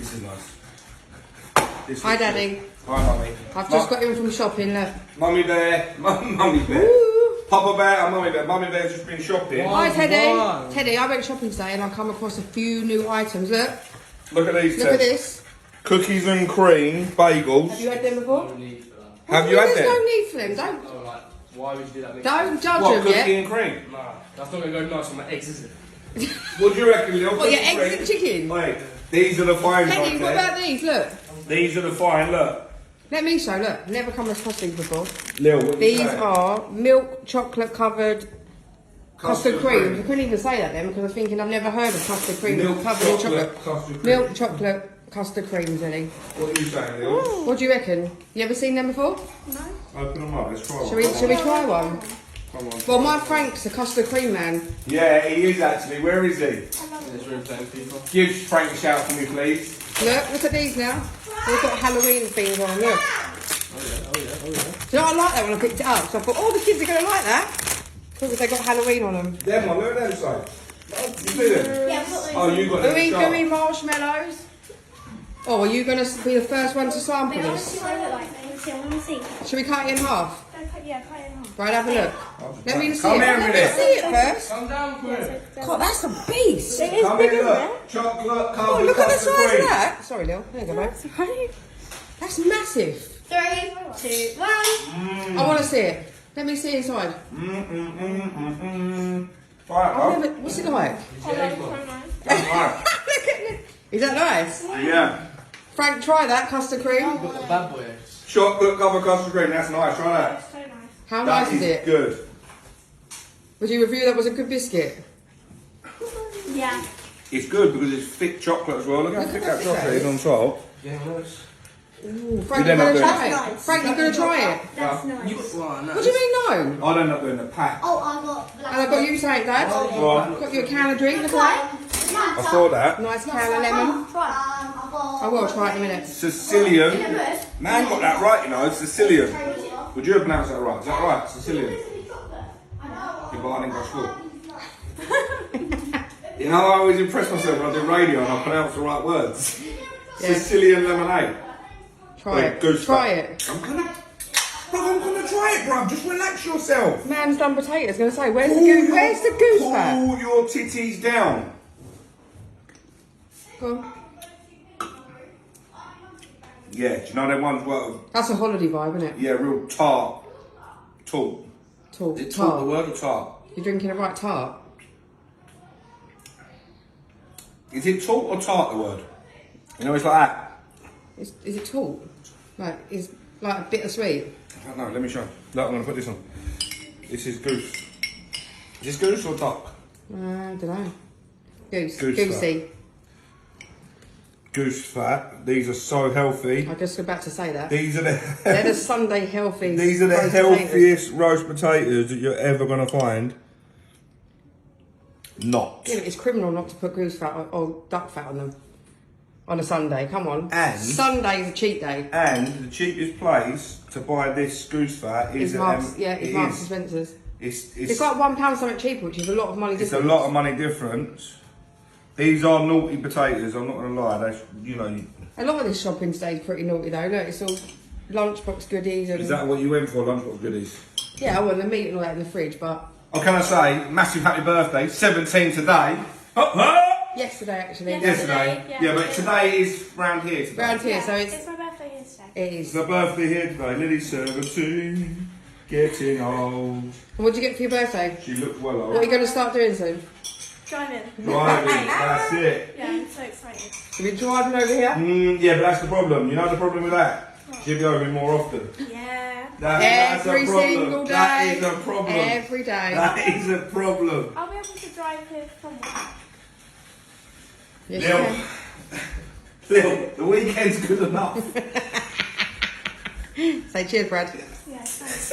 This is nice. This Hi, Daddy. Hi, Mummy. I've just got in from shopping, look. Mummy Bear. Mummy Bear. Ooh. Papa Bear and Mummy Bear. Mummy Bear's just been shopping. Hi, Teddy. Teddy, I went shopping today and I come across a few new items. Look. Look at these. Look at this. Cookies and cream bagels. Have you had them before? No need for that. Have you had them? There's no need for them. Don't. Oh, like, why would you do that? Don't judge What, them cookie yet. and cream? Nah, that's not going to go nice on my eggs, is it? What do you reckon, Lil? What, your eggs and chicken? Wait, these are the fine Teddy, ones, what about these? Look. These are the fine, look. Let me show, look. Never come across these before. Lil, what do you These say? are milk chocolate covered custard creams. I couldn't even say that then because I was thinking I've never heard of custard cream Milk covered in chocolate chocolate. custard cream. Milk chocolate custard creams, Ellie. What are you saying, Lil? What do you reckon? You ever seen them before? Open them up, let's try one. Shall we try one? Come on. Well, my Frank's a custard cream man. Yeah, he is actually. Where is he? There's room for people. Give Frank a shout for me, please. Look at these now. They've got Halloween themes on them, look. Oh yeah. Do you know, I like that when I picked it up. So I thought, oh, the kids are going to like that. Because they got Halloween on them. Them one, look at them side. You see them? Yeah, I've got those. Oh, you got them. Gooey marshmallows. Oh, are you going to be the first one to sample Wait, I want to this? see what they look like. I want to see. Should we cut it in half? Yeah, cut it in half. Right, have a look. Let me see Come it. here a Let me minute. see it first. Calm down, quick. God, that's a beast. It is Come bigger here, than look. Chocolate Oh, covered look at the custard size cream. of that. Sorry, Lil. There you go, babe. that. That's massive. 3, 2, 1. I want to see it. Let me see inside. Right, I've never, what's it like? right. Is that nice? Yeah. Frank, try that custard cream. Bad boy. Chocolate covered custard cream, that's nice. Try that. So nice. How That nice is it? good. Would you review that was a good biscuit? Yeah. It's good because it's thick chocolate as well. Look how Look thick at that that chocolate is on top. Yeah, nice. Ooh, Frank, You'd you're end going to up try doing- it. That's Frank, you're going to try it. That's Yeah. nice. You got one. What do you mean no? I'd end up doing the pack. Oh, I got black. And I've got you saying, Dad. Right. Got you a can of drink, look at that. I saw that. Nice can of lemon. I will try it in a minute. Sicilian. Man got that right, you know. Sicilian. Would you have pronounced that right? Is that right? Sicilian. You got an English school. You know, I always impress myself when I do radio and I pronounce the right words. Yeah. Sicilian lemonade. Try Wait, it. goose Try fat. it. I'm gonna try it, bruv. Just relax yourself. Man's done potatoes. Going to say, where's the goose? Where's the goose fat? Pull your titties down. Go on. Yeah, do you know them ones? Well, That's a holiday vibe, isn't it? yeah, real tart. Tall. Tart. Is it tart the Tart. word or tart? You're drinking a right tart. Is it tart or tart the word? You know, it's like that. Is it tart? Like, is like a bittersweet? I don't know, let me show you. Look, I'm going to put this on. This is goose. Is this goose or duck? I don't know. Goose. Goose Goosey. Goose fat. These are so healthy. I was just about to say that. These are They're the the Sunday healthy. these are the roast potatoes. healthiest roast potatoes that you're ever going to find. Not. Yeah, but it's criminal not to put goose fat or duck fat on them on a Sunday. Come on. And- Sunday's a cheat day. And the cheapest place to buy this goose fat is It's Marks. Yeah, it's Marks and Spencer's. It's like £1 something cheaper, which is a lot of money. It's a difference. lot of money difference. These are naughty potatoes, I'm not going to lie. That's, you know. A lot of this shopping today is pretty naughty though. Look, it's all lunchbox goodies and Is that what you went for, lunchbox goodies? yeah, I want the meat and all that in the fridge, but Oh, can I say, massive happy birthday, 17 today. yesterday actually. Yesterday. Yeah. But today is round here today. Round here, so It's my birthday here today. it It's is. my birthday here today, Lily's 17, getting old. And what did you get for your birthday? She looks well What are old. you going to start doing soon? Driving. Driving, that's it. Yeah, I'm so excited. You'll be driving over here? Yeah, but that's the problem. You know the problem with that? She'll be over here more often. Yeah. That's Every a problem. single day. That is a problem. Every day. That is a problem. I'll be able to drive here somewhere. Yes, you Lil, Lil, the weekend's good enough. can. Say cheers, Brad. Yeah, thanks.